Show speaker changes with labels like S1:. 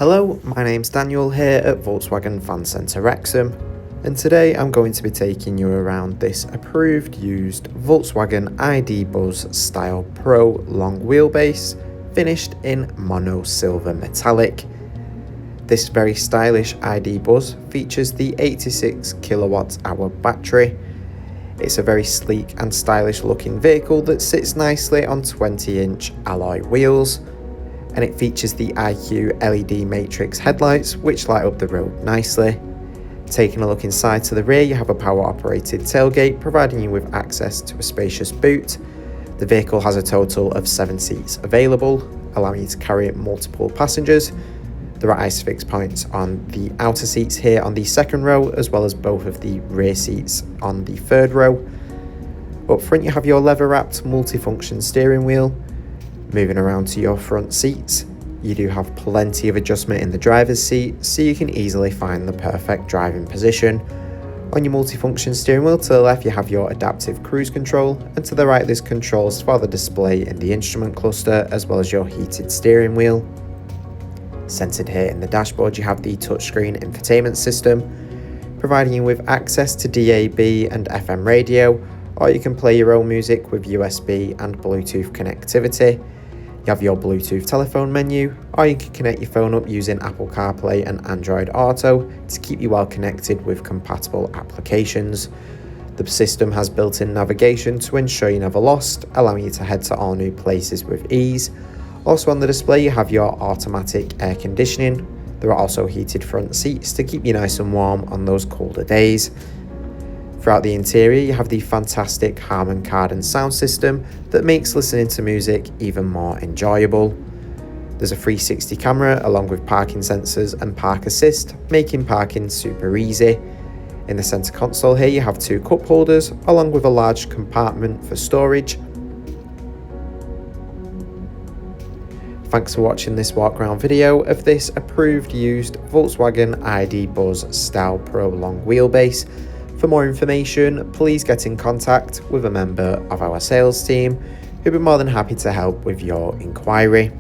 S1: Hello, my name's Daniel here at Volkswagen Fan Centre Wrexham, and today I'm going to be taking you around this approved used Volkswagen ID Buzz Style Pro long wheelbase finished in mono silver metallic. This very stylish ID Buzz features the 86kWh battery. It's a very sleek and stylish looking vehicle that sits nicely on 20-inch alloy wheels, and it features the IQ LED matrix headlights which light up the road nicely. Taking a look inside to the rear, you have a power operated tailgate providing you with access to a spacious boot. The vehicle has a total of 7 seats available, allowing you to carry multiple passengers. There are ISOFIX points on the outer seats here on the second row, as well as both of the rear seats on the third row. Up front you have your leather wrapped multifunction steering wheel. Moving around to your front seats, you do have plenty of adjustment in the driver's seat, so you can easily find the perfect driving position. On your multifunction steering wheel, to the left you have your adaptive cruise control, and to the right there's controls for the display in the instrument cluster, as well as your heated steering wheel. Centered here in the dashboard you have the touchscreen infotainment system, providing you with access to DAB and FM radio, or you can play your own music with USB and Bluetooth connectivity. You have your Bluetooth telephone menu, or you can connect your phone up using AppleCarPlay and AndroidAuto to keep you well connected with compatible applications. The system has built-in navigation to ensure you're never lost, allowing you to head to all new places with ease. Also on the display you have your automatic air conditioning. There are also heated front seats to keep you nice and warm on those colder days. Throughout the interior you have the fantastic Harman Kardon sound system that makes listening to music even more enjoyable. There's a 360 camera along with parking sensors and park assist, making parking super easy. In the center console here you have 2 cup holders along with a large compartment for storage. Thanks for watching this walk around video of this approved used Volkswagen ID Buzz Style Pro long wheelbase. For more information, please get in contact with a member of our sales team who'd be more than happy to help with your inquiry.